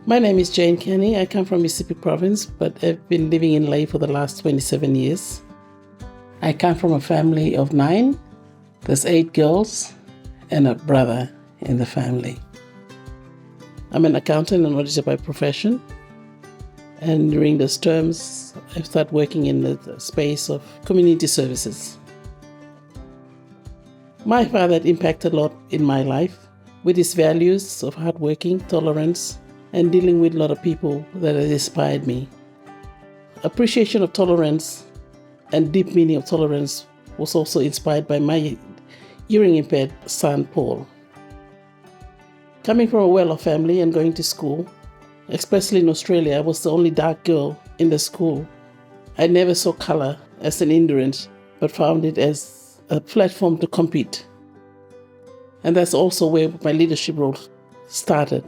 My name is Jayne Kenni. I come from Mississippi Province, but I've been living in Lae for the last 27 years. I come from a family of 9. There's 8 girls and a brother in the family. I'm an accountant and auditor by profession. And during those terms, I started working in the space of community services. My father had impacted a lot in my life with his values of hardworking, tolerance, and dealing with a lot of people that had inspired me. Appreciation of tolerance and deep meaning of tolerance was also inspired by my hearing-impaired son, Paul. Coming from a well-off family and going to school, especially in Australia, I was the only dark girl in the school. I never saw color as an hindrance, but found it as a platform to compete. And that's also where my leadership role started.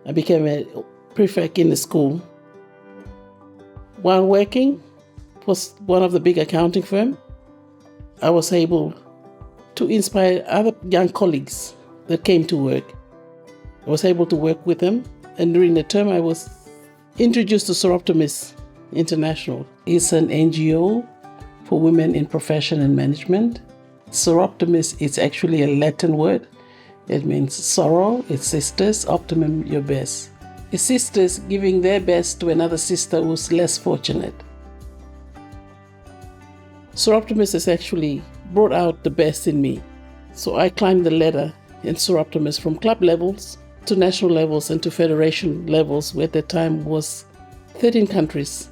I became a prefect in the school. While working for one of the big accounting firms, I was able to inspire other young colleagues that came to work. I was able to work with them, and during the term I was introduced to Soroptimist International. It's an NGO for women in profession and management. Soroptimist is actually a Latin word. It means sorrow, it's sisters, optimum, your best. It's sisters giving their best to another sister who's less fortunate. Soroptimist has actually brought out the best in me. So I climbed the ladder in Soroptimist from club levels to national levels and to federation levels, where at the time was 13 countries,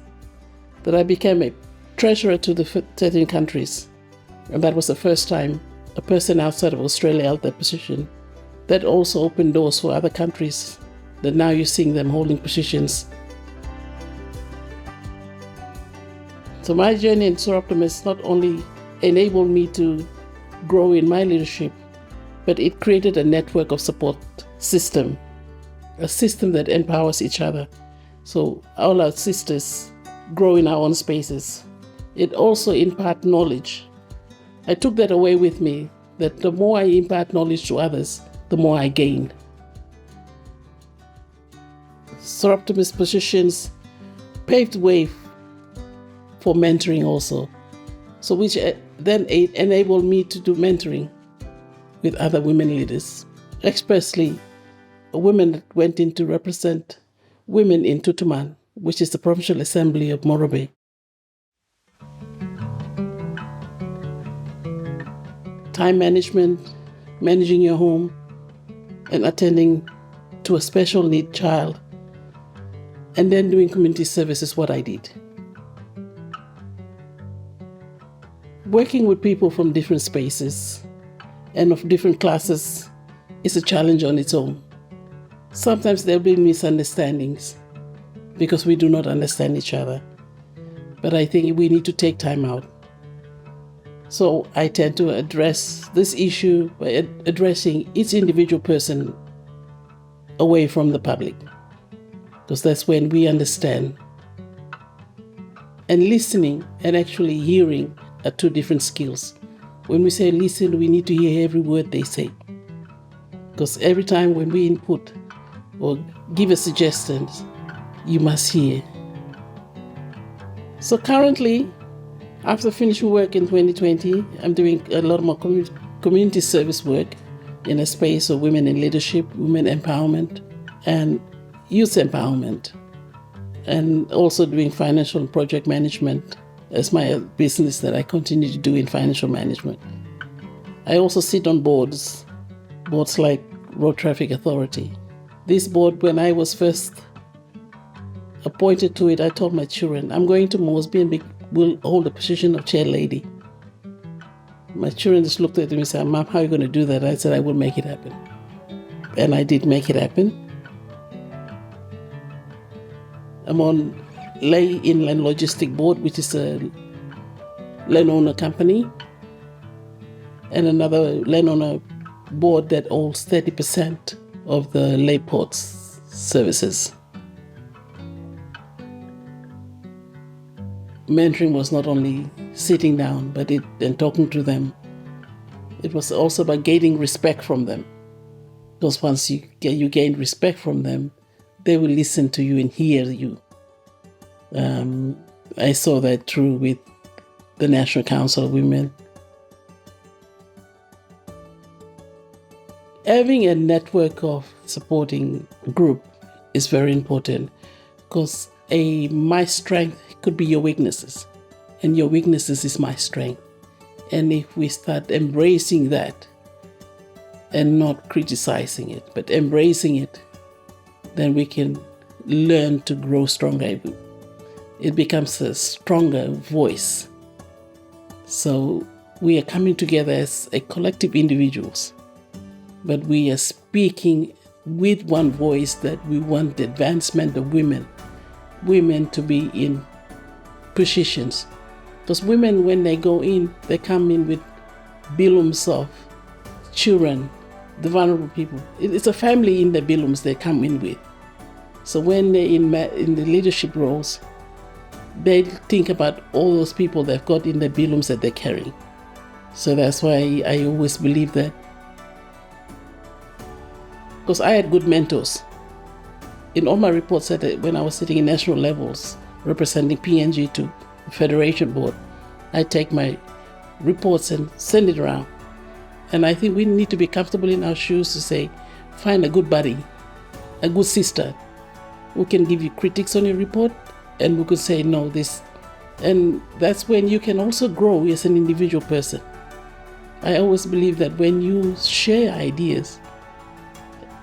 that I became a treasurer to the 13 countries. And that was the first time a person outside of Australia held that position. That also opened doors for other countries that now you're seeing them holding positions. So my journey in Soroptimist not only enabled me to grow in my leadership, but it created a network of support system, a system that empowers each other. So all our sisters grow in our own spaces. It also imparts knowledge. I took that away with me, that the more I impart knowledge to others, the more I gain. Soroptimist positions paved way for mentoring also, so which then enabled me to do mentoring with other women leaders, especially women that went in to represent women in Tutuman, which is the Provincial Assembly of Morobe. Time management, managing your home, and attending to a special need child, and then doing community service is what I did. Working with people from different spaces and of different classes is a challenge on its own. Sometimes there'll be misunderstandings because we do not understand each other. But I think we need to take time out. So I tend to address this issue by addressing each individual person away from the public, because that's when we understand. And listening and actually hearing are two different skills. When we say listen, we need to hear every word they say, because every time when we input or give a suggestion, you must hear. So currently, after finishing work in 2020, I'm doing a lot more community service work in a space of women in leadership, women empowerment, and youth empowerment, and also doing financial and project management as my business that I continue to do in financial management. I also sit on boards like Road Traffic Authority. This board, when I was first appointed to it, I told my children, I'm going to Mosby and will hold the position of chair lady. My children just looked at me and said, Mom, how are you going to do that? I said, I will make it happen. And I did make it happen. I'm on Lae Inland Logistic Board, which is a land owner company, and another land owner board that owns 30% of the Lae Ports services. Mentoring was not only sitting down, but and talking to them. It was also about gaining respect from them. Because once you gain respect from them, they will listen to you and hear you. I saw that through with the National Council of Women. Having a network of supporting group is very important, because my strength could be your weaknesses, and your weaknesses is my strength. And if we start embracing that and not criticizing it, but embracing it, then we can learn to grow stronger. It becomes a stronger voice. So we are coming together as a collective individuals, but we are speaking with one voice that we want the advancement of women to be in positions. Because women, when they go in, they come in with bilums of children, the vulnerable people. It's a family in the bilums they come in with. So when they're in the leadership roles, they think about all those people they've got in the bilums that they're carrying. So that's why I always believe that. Because I had good mentors. In all my reports, when I was sitting in national levels, representing PNG to the Federation Board, I take my reports and send it around. And I think we need to be comfortable in our shoes to say, find a good buddy, a good sister, who can give you critiques on your report, and who could say, no, this. And that's when you can also grow as an individual person. I always believe that when you share ideas,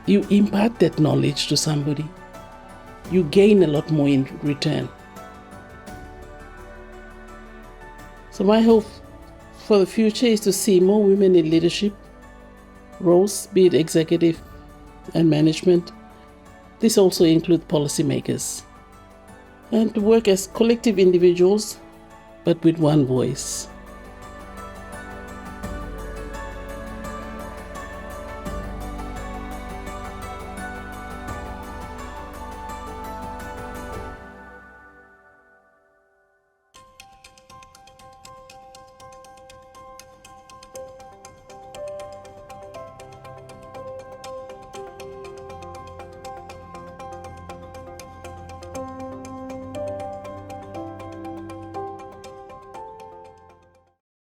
you impart that knowledge to somebody, you gain a lot more in return. So my hope for the future is to see more women in leadership roles, be it executive and management. This also includes policymakers. And to work as collective individuals, but with one voice.